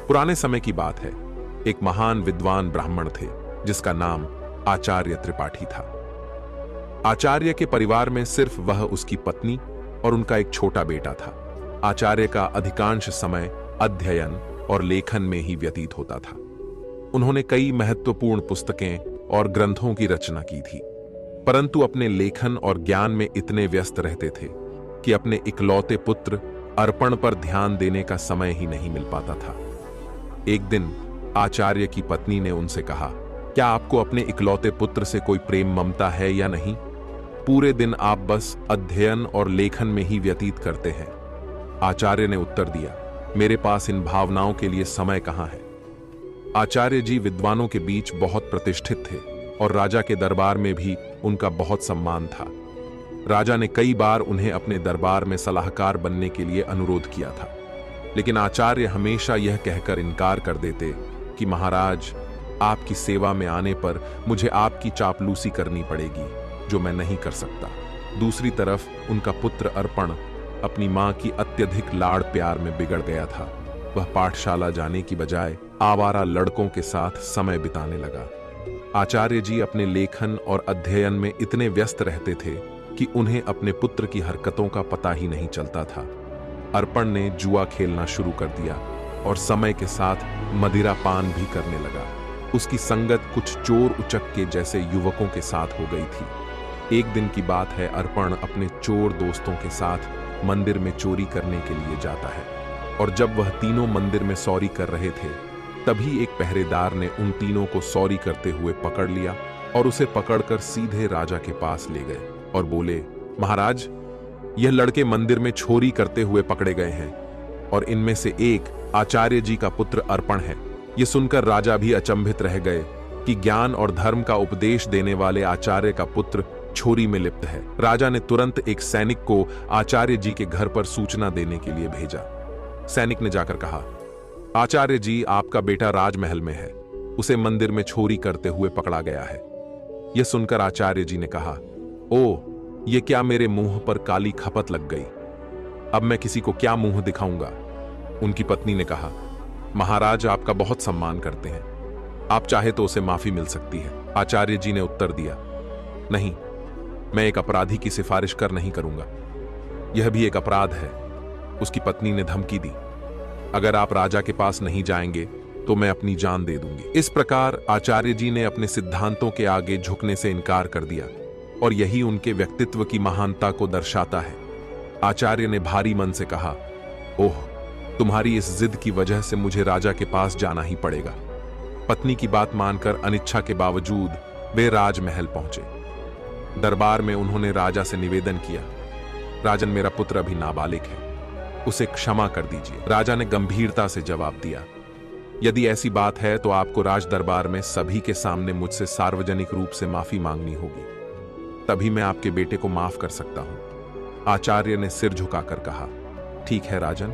पुराने समय की बात है। एक महान विद्वान ब्राह्मण थे जिसका नाम आचार्य त्रिपाठी था। आचार्य के परिवार में सिर्फ वह, उसकी पत्नी और उनका एक छोटा बेटा था। आचार्य का अधिकांश समय अध्ययन और लेखन में ही व्यतीत होता था। उन्होंने कई महत्वपूर्ण पुस्तकें और ग्रंथों की रचना की थी, परंतु अपने लेखन और ज्ञान में इतने व्यस्त रहते थे कि अपने इकलौते पुत्र अर्पण पर ध्यान देने का समय ही नहीं मिल पाता था। एक दिन आचार्य की पत्नी ने उनसे कहा, क्या आपको अपने इकलौते पुत्र से कोई प्रेम ममता है या नहीं? पूरे दिन आप बस अध्ययन और लेखन में ही व्यतीत करते हैं। आचार्य ने उत्तर दिया, मेरे पास इन भावनाओं के लिए समय कहाँ है। आचार्य जी विद्वानों के बीच बहुत प्रतिष्ठित थे और राजा के दरबार में भी उनका बहुत सम्मान था। राजा ने कई बार उन्हें अपने दरबार में सलाहकार बनने के लिए अनुरोध किया था, लेकिन आचार्य हमेशा यह कहकर इनकार कर देते कि महाराज, आपकी सेवा में आने पर मुझे आपकी चापलूसी करनी पड़ेगी, जो मैं नहीं कर सकता। दूसरी तरफ उनका पुत्र अर्पण अपनी मां की अत्यधिक लाड़ प्यार में बिगड़ गया था। वह पाठशाला जाने की बजाय आवारा लड़कों के साथ समय बिताने लगा। आचार्य जी अपने लेखन और अध्ययन में इतने व्यस्त रहते थे कि उन्हें अपने पुत्र की हरकतों का पता ही नहीं चलता था। अर्पण ने जुआ खेलना शुरू कर दिया और समय के साथ मदिरा पान भी करने लगा। उसकी संगत कुछ चोर उचक्के जैसे युवकों के साथ हो गई थी। एक दिन की बात है, अर्पण अपने चोर दोस्तों के साथ मंदिर में चोरी करने के लिए जाता है और जब वह तीनों मंदिर में सौरी कर रहे थे, तभी एक पहरेदार ने उन तीनों को सौरी करते हुए पकड़ लिया और उसे पकड़कर सीधे राजा के पास ले गए और बोले, महाराज, यह लड़के मंदिर में चोरी करते हुए पकड़े गए हैं और इनमें से एक आचार्य जी का पुत्र अर्पण है। यह सुनकर राजा भी अचंभित रह गए कि ज्ञान और धर्म का उपदेश देने वाले आचार्य का पुत्र चोरी में लिप्त है। राजा ने तुरंत एक सैनिक को आचार्य जी के घर पर सूचना देने के लिए भेजा। सैनिक ने जाकर कहा, आचार्य जी, आपका बेटा राजमहल में है, उसे मंदिर में चोरी करते हुए पकड़ा गया है। यह सुनकर आचार्य जी ने कहा, ओ, ये क्या मेरे मुंह पर काली खपत लग गई, अब मैं किसी को क्या मुंह दिखाऊंगा। उनकी पत्नी ने कहा, महाराज आपका बहुत सम्मान करते हैं, आप चाहे तो उसे माफी मिल सकती है। आचार्य जी ने उत्तर दिया, नहीं, मैं एक अपराधी की सिफारिश कर नहीं करूंगा, यह भी एक अपराध है। उसकी पत्नी ने धमकी दी, अगर आप राजा के पास नहीं जाएंगे तो मैं अपनी जान दे दूंगी। इस प्रकार आचार्य जी ने अपने सिद्धांतों के आगे झुकने से इनकार कर दिया और यही उनके व्यक्तित्व की महानता को दर्शाता है। आचार्य ने भारी मन से कहा, ओह, तुम्हारी इस जिद की वजह से मुझे राजा के पास जाना ही पड़ेगा। पत्नी की बात मानकर अनिच्छा के बावजूद वे राजमहल पहुंचे। दरबार में उन्होंने राजा से निवेदन किया, राजन, मेरा पुत्र अभी नाबालिग है, उसे क्षमा कर दीजिए। राजा ने गंभीरता से जवाब दिया, यदि ऐसी बात है तो आपको राज दरबार में सभी के सामने मुझसे सार्वजनिक रूप से माफी मांगनी होगी, तभी मैं आपके बेटे को माफ कर सकता हूं। आचार्य ने सिर झुकाकर कहा, ठीक है राजन,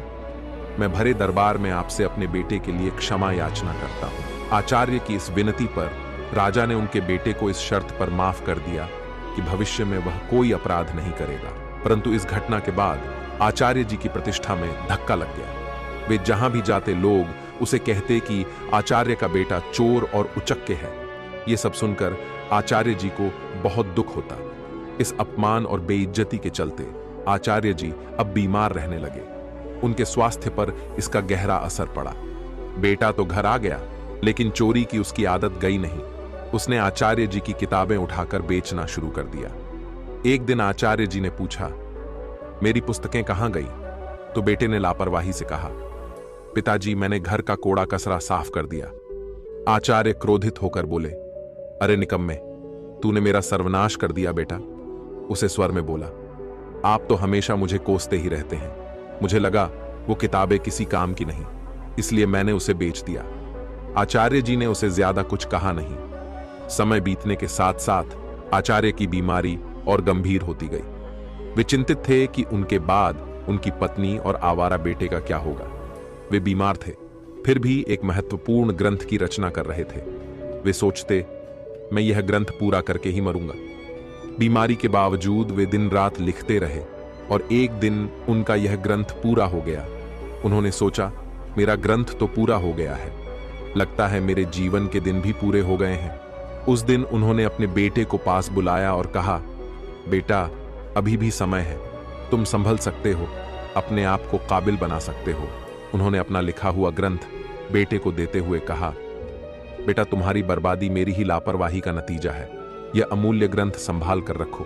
मैं भरे दरबार में आपसे अपने बेटे के लिए क्षमा याचना करता हूं। आचार्य की इस विनती पर राजा ने उनके बेटे को इस शर्त पर माफ कर दिया कि भविष्य में वह कोई अपराध नहीं करेगा। परंतु इस घटना के बाद आचार्य जी की प्रतिष्ठा में धक्का लग गया। वे जहां भी जाते लोग उसे कहते कि आचार्य का बेटा चोर और उचक्के है। ये सब सुनकर आचार्य जी को बहुत दुख होता। इस अपमान और बेइज्जती के चलते आचार्य जी अब बीमार रहने लगे। उनके स्वास्थ्य पर इसका गहरा असर पड़ा। बेटा तो घर आ गया, लेकिन चोरी की उसकी आदत गई नहीं। उसने आचार्य जी की किताबें उठाकर बेचना शुरू कर दिया। एक दिन आचार्य जी ने पूछा, मेरी पुस्तकें कहां गई? तो बेटे ने लापरवाही से कहा, पिताजी, मैंने घर का कोड़ा कचरा साफ कर दिया। आचार्य क्रोधित होकर बोले, अरे निकम्मे, तूने मेरा सर्वनाश कर दिया बेटा। उसे स्वर में बोला, आप तो हमेशा मुझे कोसते ही रहते हैं। मुझे लगा वो किताबें किसी काम की नहीं, इसलिए मैंने उसे बेच दिया। आचार्य जी ने उसे ज्यादा कुछ कहा नहीं। समय बीतने के साथ साथ आचार्य की बीमारी और गंभीर होती गई। वे चिंतित थे कि उनके बाद उनकी पत्नी और आवारा बेटे का क्या होगा। वे बीमार थे, फिर भी एक महत्वपूर्ण ग्रंथ की रचना कर रहे थे। वे सोचते, मैं यह ग्रंथ पूरा करके ही मरूंगा। बीमारी के बावजूद वे दिन रात लिखते रहे और एक दिन उनका यह ग्रंथ पूरा हो गया। उन्होंने सोचा, मेरा ग्रंथ तो पूरा हो गया है। लगता है मेरे जीवन के दिन भी पूरे हो गए हैं। उस दिन उन्होंने अपने बेटे को पास बुलाया और कहा, बेटा, अभी भी समय है, तुम संभल सकते हो, अपने आप को काबिल बना सकते हो। उन्होंने अपना लिखा हुआ ग्रंथ बेटे को देते हुए कहा, बेटा, तुम्हारी बर्बादी मेरी ही लापरवाही का नतीजा है। यह अमूल्य ग्रंथ संभाल कर रखो,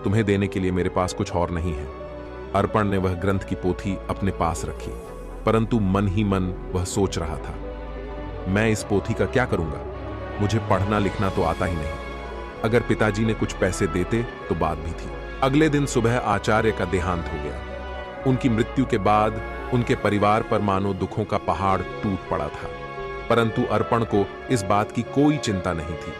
तुम्हें देने के लिए मेरे पास कुछ और नहीं है। अर्पण ने वह ग्रंथ की पोथी अपने पास रखी, परंतु मन ही मन वह सोच रहा था, मैं इस पोथी का क्या करूंगा? मुझे पढ़ना लिखना तो आता ही नहीं। अगर पिताजी ने कुछ पैसे देते तो बात भी थी। अगले दिन सुबह आचार्य का देहांत हो गया। उनकी मृत्यु के बाद उनके परिवार पर मानो दुखों का पहाड़ टूट पड़ा था, परंतु अर्पण को इस बात की कोई चिंता नहीं थी।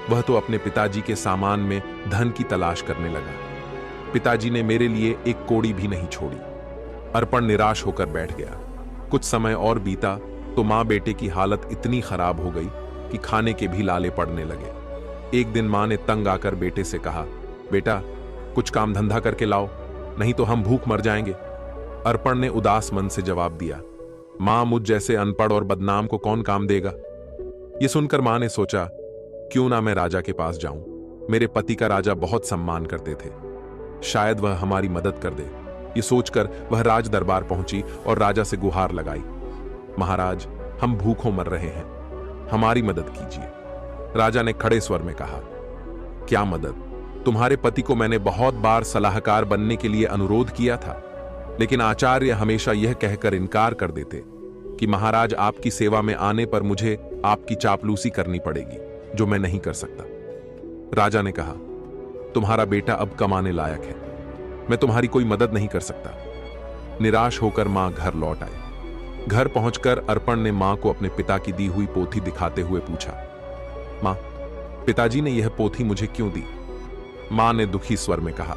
वह तो अपने पिताजी के सामान में धन की तलाश करने लगा। पिताजी ने मेरे लिए एक कौड़ी भी नहीं छोड़ी। अर्पण निराश होकर बैठ गया। कुछ समय और बीता तो मां बेटे की हालत इतनी खराब हो गई कि खाने के भी लाले पड़ने लगे। एक दिन मां ने तंग आकर बेटे से कहा, बेटा, कुछ काम धंधा करके लाओ, नहीं तो हम भूख मर जाएंगे। अर्पण ने उदास मन से जवाब दिया, मां, मुझ जैसे अनपढ़ और बदनाम को कौन काम देगा? यह सुनकर मां ने सोचा, क्यों ना मैं राजा के पास जाऊं। मेरे पति का राजा बहुत सम्मान करते थे, शायद वह हमारी मदद कर दे। ये सोचकर वह राज दरबार पहुंची और राजा से गुहार लगाई, महाराज, हम भूखों मर रहे हैं, हमारी मदद कीजिए। राजा ने खड़े स्वर में कहा, क्या मदद? तुम्हारे पति को मैंने बहुत बार सलाहकार बनने के लिए अनुरोध किया था, लेकिन आचार्य हमेशा यह कहकर इनकार कर देते कि महाराज, आपकी सेवा में आने पर मुझे आपकी चापलूसी करनी पड़ेगी, जो मैं नहीं कर सकता। राजा ने कहा, तुम्हारा बेटा अब कमाने लायक है, मैं तुम्हारी कोई मदद नहीं कर सकता। निराश होकर मां घर लौट आई। घर पहुंचकर अर्पण ने मां को अपने पिता की दी हुई पोथी दिखाते हुए पूछा, मां, पिताजी ने यह पोथी मुझे क्यों दी? मां ने दुखी स्वर में कहा,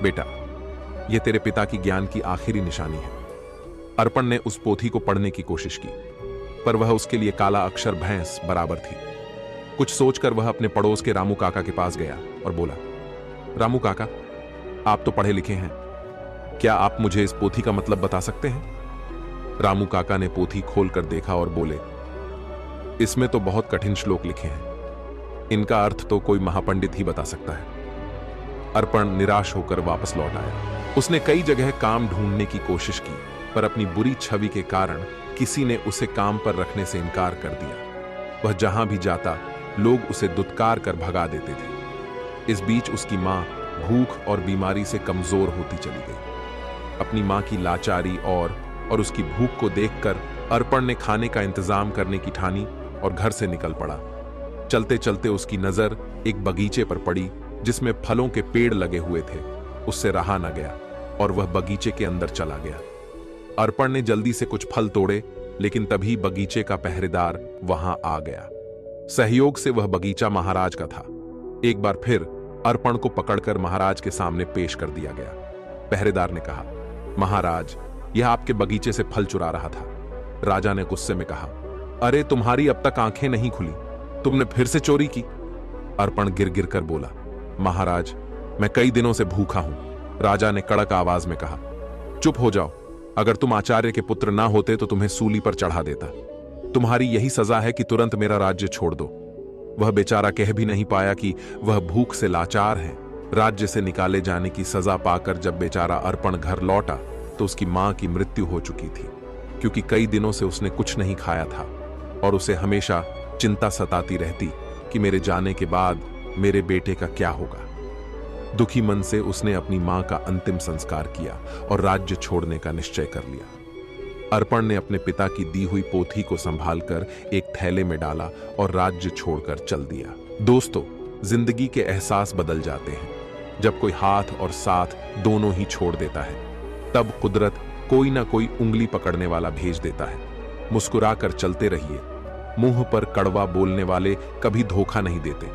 बेटा, यह तेरे पिता की ज्ञान की आखिरी निशानी है। अर्पण ने उस पोथी को पढ़ने की कोशिश की, पर वह उसके लिए काला अक्षर भैंस बराबर थी। कुछ सोचकर वह अपने पड़ोस के रामू काका के पास गया और बोला, रामू काका, आप तो पढ़े लिखे हैं, क्या आप मुझे इस पोथी का मतलब बता सकते हैं? रामू काका ने पोथी खोलकर देखा और बोले, इसमें तो बहुत कठिन श्लोक लिखे हैं, इनका अर्थ तो कोई महापंडित ही बता सकता है। अर्पण निराश होकर वापस लौट आया। उसने कई जगह काम ढूंढने की कोशिश की, पर अपनी बुरी छवि के कारण किसी ने उसे काम पर रखने से इनकार कर दिया। वह जहां भी जाता, लोग उसे दुत्कार कर भगा देते थे। इस बीच उसकी मां भूख और बीमारी से कमजोर होती चली गई। अपनी मां की लाचारी और उसकी भूख को देखकर अर्पण ने खाने का इंतजाम करने की ठानी और घर से निकल पड़ा। चलते चलते उसकी नजर एक बगीचे पर पड़ी जिसमें फलों के पेड़ लगे हुए थे। उससे रहा न गया और वह बगीचे के अंदर चला गया। अर्पण ने जल्दी से कुछ फल तोड़े, लेकिन तभी बगीचे का पहरेदार वहां आ गया। सहयोग से वह बगीचा महाराज का था। एक बार फिर अर्पण को पकड़कर महाराज के सामने पेश कर दिया गया। पहरेदार ने कहा, महाराज, यह आपके बगीचे से फल चुरा रहा था। राजा ने गुस्से में कहा, अरे, तुम्हारी अब तक आंखें नहीं खुली, तुमने फिर से चोरी की? अर्पण गिर गिर कर बोला, महाराज, मैं कई दिनों से भूखा हूं। राजा ने कड़क आवाज में कहा, चुप हो जाओ, अगर तुम आचार्य के पुत्र ना होते तो तुम्हें सूली पर चढ़ा देता। तुम्हारी यही सजा है कि तुरंत मेरा राज्य छोड़ दो। वह बेचारा कह भी नहीं पाया कि वह भूख से लाचार है। राज्य से निकाले जाने की सजा पाकर जब बेचारा अर्पण घर लौटा तो उसकी मां की मृत्यु हो चुकी थी, क्योंकि कई दिनों से उसने कुछ नहीं खाया था और उसे हमेशा चिंता सताती रहती कि मेरे जाने के बाद मेरे बेटे का क्या होगा। दुखी मन से उसने अपनी मां का अंतिम संस्कार किया और राज्य छोड़ने का निश्चय कर लिया। अर्पण ने अपने पिता की दी हुई पोथी को संभालकर एक थैले में डाला और राज्य छोड़कर चल दिया। दोस्तों, जिंदगी के एहसास बदल जाते हैं जब कोई हाथ और साथ दोनों ही छोड़ देता है। तब कुदरत कोई ना कोई उंगली पकड़ने वाला भेज देता है। मुस्कुराकर चलते रहिए। मुंह पर कड़वा बोलने वाले कभी धोखा नहीं देते।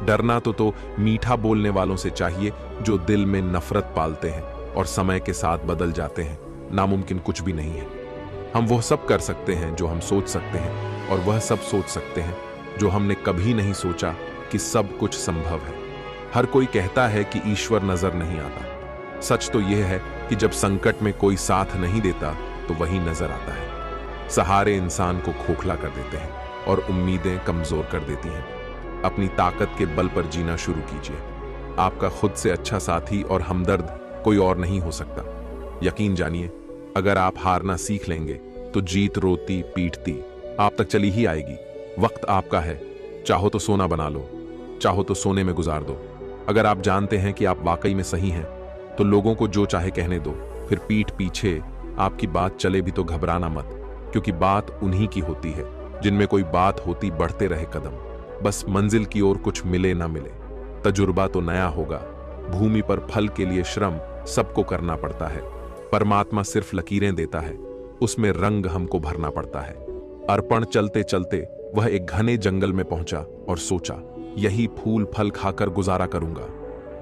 डरना तो मीठा बोलने वालों से चाहिए जो दिल में नफरत पालते हैं और समय के साथ बदल जाते हैं। नामुमकिन कुछ भी नहीं है। हम वह सब कर सकते हैं जो हम सोच सकते हैं, और वह सब सोच सकते हैं जो हमने कभी नहीं सोचा कि सब कुछ संभव है। हर कोई कहता है कि ईश्वर नजर नहीं आता। सच तो यह है कि जब संकट में कोई साथ नहीं देता तो वही नजर आता है। सहारे इंसान को खोखला कर देते हैं और उम्मीदें कमजोर कर देती हैं। अपनी ताकत के बल पर जीना शुरू कीजिए। आपका खुद से अच्छा साथी और हमदर्द कोई और नहीं हो सकता। यकीन जानिए, अगर आप हारना सीख लेंगे तो जीत रोती पीटती आप तक चली ही आएगी। वक्त आपका है, चाहो तो सोना बना लो, चाहो तो सोने में गुजार दो। अगर आप जानते हैं कि आप वाकई में सही हैं तो लोगों को जो चाहे कहने दो, फिर पीठ पीछे आपकी बात चले भी तो घबराना मत, क्योंकि बात उन्हीं की होती है जिनमें कोई बात होती बढ़ते रहे कदम। बस मंजिल की ओर कुछ मिले ना मिले, तजुर्बा तो नया होगा। भूमि पर फल के लिए श्रम सबको करना पड़ता है। परमात्मा सिर्फ लकीरें देता है, उसमें रंग हमको भरना पड़ता है। अर्पण चलते चलते वह एक घने जंगल में पहुंचा और सोचा, यही फूल फल खाकर गुजारा करूंगा।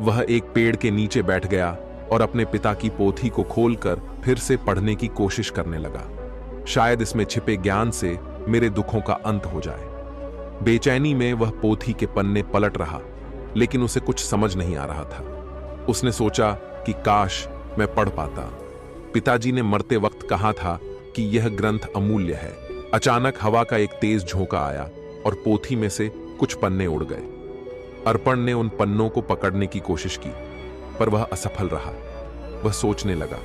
वह एक पेड़ के नीचे बैठ गया और अपने पिता की पोथी को खोलकर फिर से पढ़ने की कोशिश करने लगा। शायद इसमें छिपे ज्ञान से मेरे दुखों का अंत हो जाए। बेचैनी में वह पोथी के पन्ने पलट रहा, लेकिन उसे कुछ समझ नहीं आ रहा था। उसने सोचा कि काश मैं पढ़ पाता। पिताजी ने मरते वक्त कहा था कि यह ग्रंथ अमूल्य है। अचानक हवा का एक तेज झोंका आया और पोथी में से कुछ पन्ने उड़ गए। अर्पण ने उन पन्नों को पकड़ने की कोशिश की, पर वह असफल रहा। वह सोचने लगा,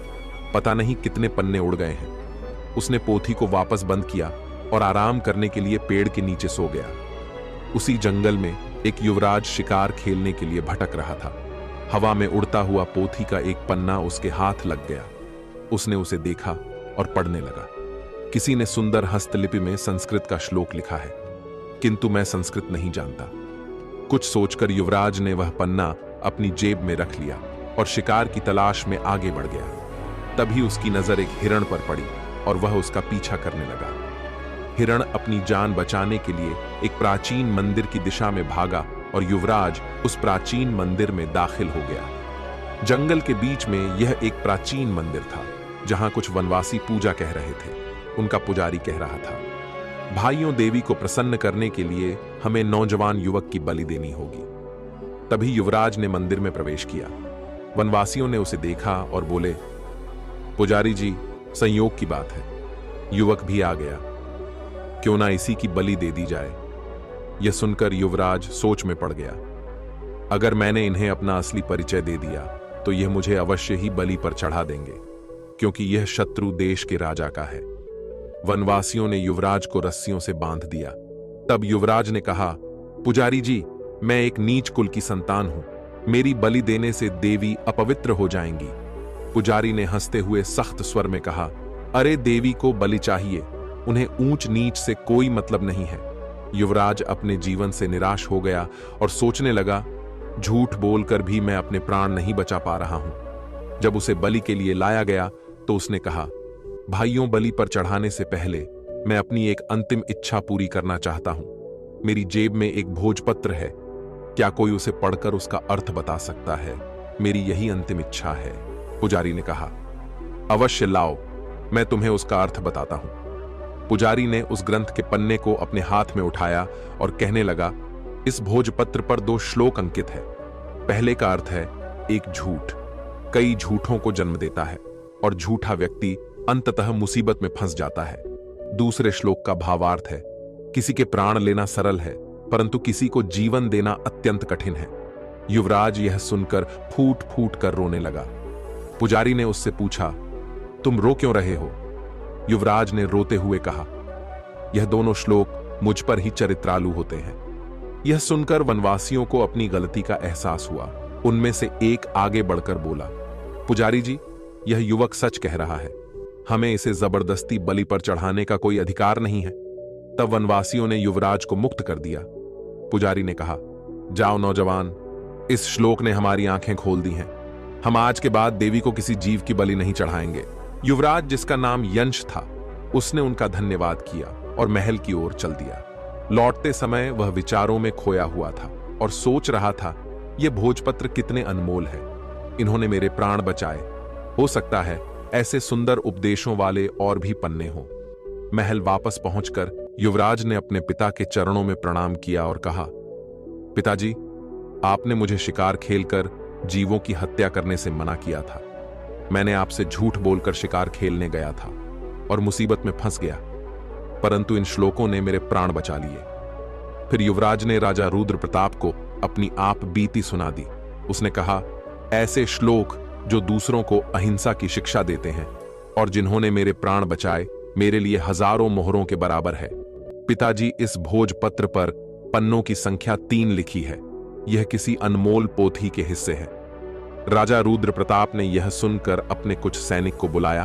पता नहीं कितने पन्ने उड़ गए हैं। उसने पोथी को वापस बंद किया और आराम करने के लिए पेड़ के नीचे सो गया। उसी जंगल में एक युवराज शिकार खेलने के लिए भटक रहा था। हवा में उड़ता हुआ पोथी का एक पन्ना उसके हाथ लग गया। उसने उसे देखा और पढ़ने लगा। किसी ने सुंदर हस्तलिपि में संस्कृत का श्लोक लिखा है, किंतु मैं संस्कृत नहीं जानता। कुछ सोचकर युवराज ने वह पन्ना अपनी जेब में रख लिया और शिकार की तलाश में आगे बढ़ गया। तभी उसकी नजर एक हिरण पर पड़ी और वह उसका पीछा करने लगा। हिरण अपनी जान बचाने के लिए एक प्राचीन मंदिर की दिशा में भागा और युवराज उस प्राचीन मंदिर में दाखिल हो गया। जंगल के बीच में यह एक प्राचीन मंदिर था, जहां कुछ वनवासी पूजा कह रहे थे। उनका पुजारी कह रहा था, भाइयों, देवी को प्रसन्न करने के लिए हमें नौजवान युवक की बलि देनी होगी। तभी युवराज ने मंदिर में प्रवेश किया। वनवासियों ने उसे देखा और बोले, पुजारी जी, संयोग की बात है, युवक भी आ गया, क्यों ना इसी की बलि दे दी जाए। यह सुनकर युवराज सोच में पड़ गया। अगर मैंने इन्हें अपना असली परिचय दे दिया तो यह मुझे अवश्य ही बलि पर चढ़ा देंगे, क्योंकि यह शत्रु देश के राजा का है। वनवासियों ने युवराज को रस्सियों से बांध दिया। तब युवराज ने कहा, पुजारी जी, मैं एक नीच कुल की संतान हूं, मेरी बलि देने से देवी अपवित्र हो जाएंगी। पुजारी ने हंसते हुए सख्त स्वर में कहा, अरे देवी को बलि चाहिए, उन्हें ऊंच नीच से कोई मतलब नहीं है। युवराज अपने जीवन से निराश हो गया और सोचने लगा, झूठ बोलकर भी मैं अपने प्राण नहीं बचा पा रहा हूं। जब उसे बलि के लिए लाया गया तो उसने कहा, भाइयों, बलि पर चढ़ाने से पहले मैं अपनी एक अंतिम इच्छा पूरी करना चाहता हूं। मेरी जेब में एक भोजपत्र है, क्या कोई उसे पढ़कर उसका अर्थ बता सकता है? मेरी यही अंतिम इच्छा है। पुजारी ने कहा, अवश्य लाओ, मैं तुम्हें उसका अर्थ बताता हूं। पुजारी ने उस ग्रंथ के पन्ने को अपने हाथ में उठाया और कहने लगा, इस भोजपत्र पर 2 श्लोक अंकित है। पहले का अर्थ है, एक झूठ कई झूठों को जन्म देता है और झूठा व्यक्ति अंततः मुसीबत में फंस जाता है। दूसरे श्लोक का भावार्थ है, किसी के प्राण लेना सरल है, परंतु किसी को जीवन देना अत्यंत कठिन है। युवराज यह सुनकर फूट फूट कर रोने लगा। पुजारी ने उससे पूछा, तुम रो क्यों रहे हो? युवराज ने रोते हुए कहा, यह दोनों श्लोक मुझ पर ही चरित्रालु होते हैं। यह सुनकर वनवासियों को अपनी गलती का एहसास हुआ। उनमें से एक आगे बढ़कर बोला, पुजारी जी, यह युवक सच कह रहा है, हमें इसे जबरदस्ती बलि पर चढ़ाने का कोई अधिकार नहीं है। तब वनवासियों ने युवराज को मुक्त कर दिया। पुजारी ने कहा, जाओ नौजवान, इस श्लोक ने हमारी आंखें खोल दी हैं। हम आज के बाद देवी को किसी जीव की बलि नहीं चढ़ाएंगे। युवराज, जिसका नाम यंश था, उसने उनका धन्यवाद किया और महल की ओर चल दिया। लौटते समय वह विचारों में खोया हुआ था और सोच रहा था, यह भोजपत्र कितने अनमोल है, इन्होंने मेरे प्राण बचाए। हो सकता है ऐसे सुंदर उपदेशों वाले और भी पन्ने हों। महल वापस पहुंचकर युवराज ने अपने पिता के चरणों में प्रणाम किया और कहा, पिताजी, आपने मुझे शिकार खेलकर जीवों की हत्या करने से मना किया था। मैंने आपसे झूठ बोलकर शिकार खेलने गया था और मुसीबत में फंस गया। परंतु इन श्लोकों ने मेरे प्राण बचा लिए। फिर युवराज ने राजा रुद्र प्रताप को अपनी आप बीती सुना दी। उसने कहा, ऐसे श्लोक जो दूसरों को अहिंसा की शिक्षा देते हैं और जिन्होंने मेरे प्राण बचाए, मेरे लिए हजारों मोहरों के बराबर है। पिताजी, इस भोजपत्र पर पन्नों की संख्या 3 लिखी है। यह किसी अनमोल पोथी के हिस्से है। राजा रुद्र प्रताप ने यह सुनकर अपने कुछ सैनिक को बुलाया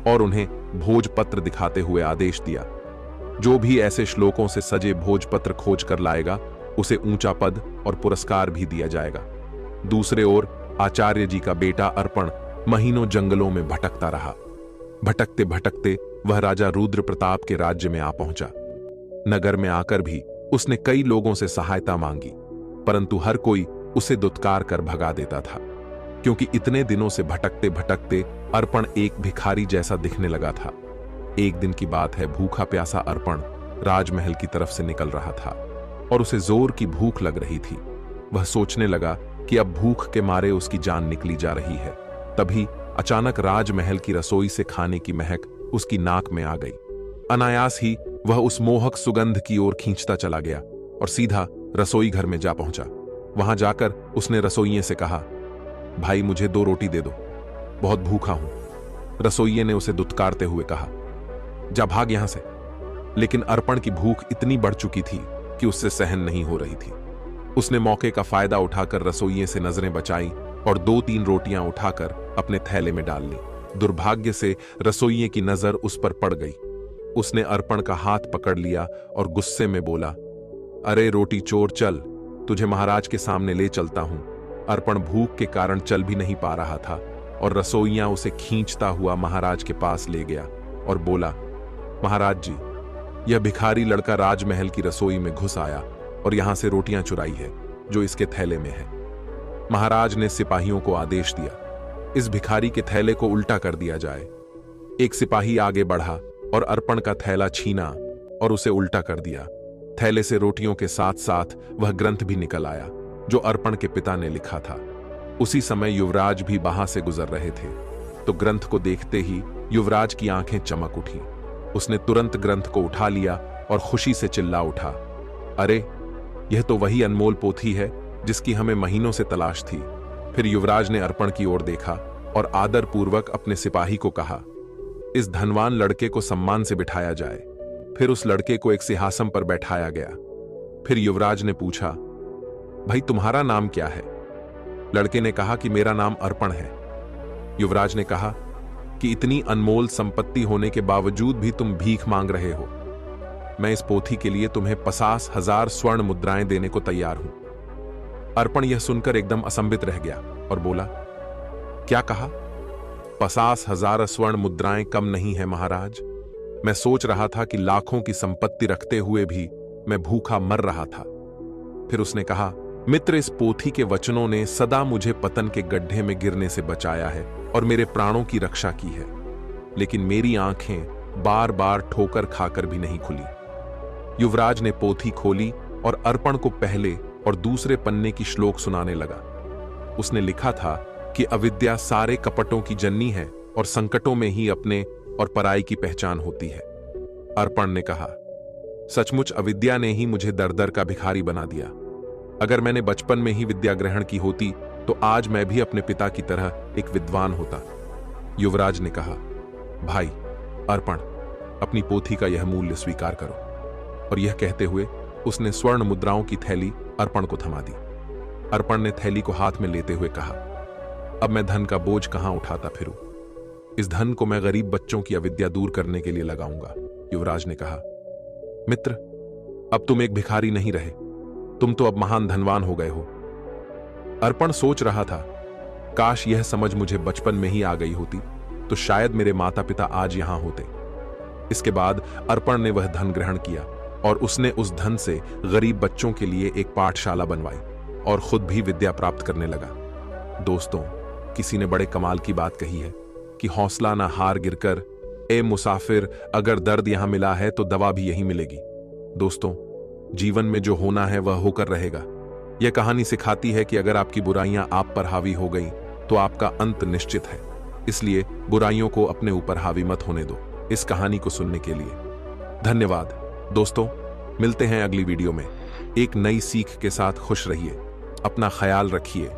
और उन्हें भोजपत्र दिखाते हुए आदेश दिया, जो भी ऐसे श्लोकों से सजे भोजपत्र खोज कर लाएगा उसे ऊंचा पद और पुरस्कार भी दिया जाएगा। दूसरे ओर आचार्य जी का बेटा अर्पण महीनों जंगलों में भटकता रहा। भटकते भटकते वह राजा रुद्र प्रताप के राज्य में आ पहुंचा। नगर में आकर भी उसने कई लोगों से सहायता मांगी, परंतु हर कोई उसे दुत्कार कर भगा देता था, क्योंकि इतने दिनों से भटकते भटकते अर्पण एक भिखारी जैसा दिखने लगा था। एक दिन की बात है, भूखा प्यासा अर्पण राजमहल की तरफ से निकल रहा था और उसे जोर की भूख लग रही थी। वह सोचने लगा कि अब भूख के मारे उसकी जान निकली जा रही है। तभी अचानक राजमहल की रसोई से खाने की महक उसकी नाक में आ गई। अनायास ही वह उस मोहक सुगंध की ओर खींचता चला गया और सीधा रसोई घर में जा पहुंचा। वहां जाकर उसने रसोइये से कहा, भाई मुझे 2 रोटी दे दो, बहुत भूखा हूं। रसोइये ने उसे दुत्कारते हुए कहा, जा भाग यहां से। लेकिन अर्पण की भूख इतनी बढ़ चुकी थी कि उससे सहन नहीं हो रही थी। उसने मौके का फायदा उठाकर रसोइये से नजरें बचाई और 2-3 रोटियां उठाकर अपने थैले में डाल ली। दुर्भाग्य से रसोइये की नजर उस पर पड़ गई। उसने अर्पण का हाथ पकड़ लिया और गुस्से में बोला, अरे रोटी चोर, चल, तुझे महाराज के सामने ले चलता हूं। अर्पण भूख के कारण चल भी नहीं पा रहा था और रसोइया उसे खींचता हुआ महाराज के पास ले गया और बोला, महाराज जी, यह भिखारी लड़का राजमहल की रसोई में घुस आया और यहां से रोटियां चुराई है जो इसके थैले में है। महाराज ने सिपाहियों को आदेश दिया, इस भिखारी के थैले को उल्टा कर दिया जाए। एक सिपाही आगे बढ़ा और अर्पण का थैला छीना और उसे उल्टा कर दिया। थैले से रोटियों के साथ साथ वह ग्रंथ भी निकल आया जो अर्पण के पिता ने लिखा था। उसी समय युवराज भी वहां से गुजर रहे थे, तो ग्रंथ को देखते ही युवराज की आंखें चमक उठी। उसने तुरंत ग्रंथ को उठा लिया और खुशी से चिल्ला उठा, अरे यह तो वही अनमोल पोथी है जिसकी हमें महीनों से तलाश थी। फिर युवराज ने अर्पण की ओर देखा और आदरपूर्वक अपने सिपाही को कहा, इस धनवान लड़के को सम्मान से बिठाया जाए। फिर उस लड़के को एक सिंहासन पर बैठाया गया। फिर युवराज ने पूछा, भाई तुम्हारा नाम क्या है? लड़के ने कहा कि मेरा नाम अर्पण है। युवराज ने कहा कि इतनी अनमोल संपत्ति होने के बावजूद भी तुम भीख मांग रहे हो। मैं इस पोथी के लिए तुम्हें 50,000 स्वर्ण मुद्राएं देने को तैयार हूं। अर्पण यह सुनकर एकदम असंबित रह गया और बोला, क्या कहा? 50,000 स्वर्ण मुद्राएं कम नहीं है महाराज। मैं सोच रहा था कि लाखों की संपत्ति रखते हुए भी मैं भूखा मर रहा था। फिर उसने कहा, मित्र, इस पोथी के वचनों ने सदा मुझे पतन के गड्ढे में गिरने से बचाया है और मेरे प्राणों की रक्षा की है, लेकिन मेरी आंखें बार बार ठोकर खाकर भी नहीं खुली। युवराज ने पोथी खोली और अर्पण को पहले और दूसरे पन्ने की श्लोक सुनाने लगा। उसने लिखा था कि अविद्या सारे कपटों की जननी है और संकटों में ही अपने और पराई की पहचान होती है। अर्पण ने कहा, सचमुच अविद्या ने ही मुझे दर दर का भिखारी बना दिया। अगर मैंने बचपन में ही विद्या ग्रहण की होती तो आज मैं भी अपने पिता की तरह एक विद्वान होता। युवराज ने कहा, भाई अर्पण, अपनी पोथी का यह मूल्य स्वीकार करो। और यह कहते हुए उसने स्वर्ण मुद्राओं की थैली अर्पण को थमा दी। अर्पण ने थैली को हाथ में लेते हुए कहा, अब मैं धन का बोझ कहां उठाता फिरूं? इस धन को मैं गरीब बच्चों की अविद्या दूर करने के लिए लगाऊंगा। युवराज ने कहा, मित्र, अब तुम एक भिखारी नहीं रहे, तुम तो अब महान धनवान हो गए हो। अर्पण सोच रहा था, काश यह समझ मुझे बचपन में ही आ गई होती तो शायद मेरे माता पिता आज यहां होते। इसके बाद अर्पण ने वह धन ग्रहण किया और उसने उस धन से गरीब बच्चों के लिए एक पाठशाला बनवाई और खुद भी विद्या प्राप्त करने लगा। दोस्तों, किसी ने बड़े कमाल की बात कही है कि हौसला ना हार गिरकर, ए मुसाफिर, अगर दर्द यहां मिला है तो दवा भी यहीं मिलेगी। दोस्तों, जीवन में जो होना है वह होकर रहेगा। यह कहानी सिखाती है कि अगर आपकी बुराइयां आप पर हावी हो गई तो आपका अंत निश्चित है। इसलिए बुराइयों को अपने ऊपर हावी मत होने दो। इस कहानी को सुनने के लिए धन्यवाद दोस्तों, मिलते हैं अगली वीडियो में एक नई सीख के साथ। खुश रहिए, अपना ख्याल रखिए।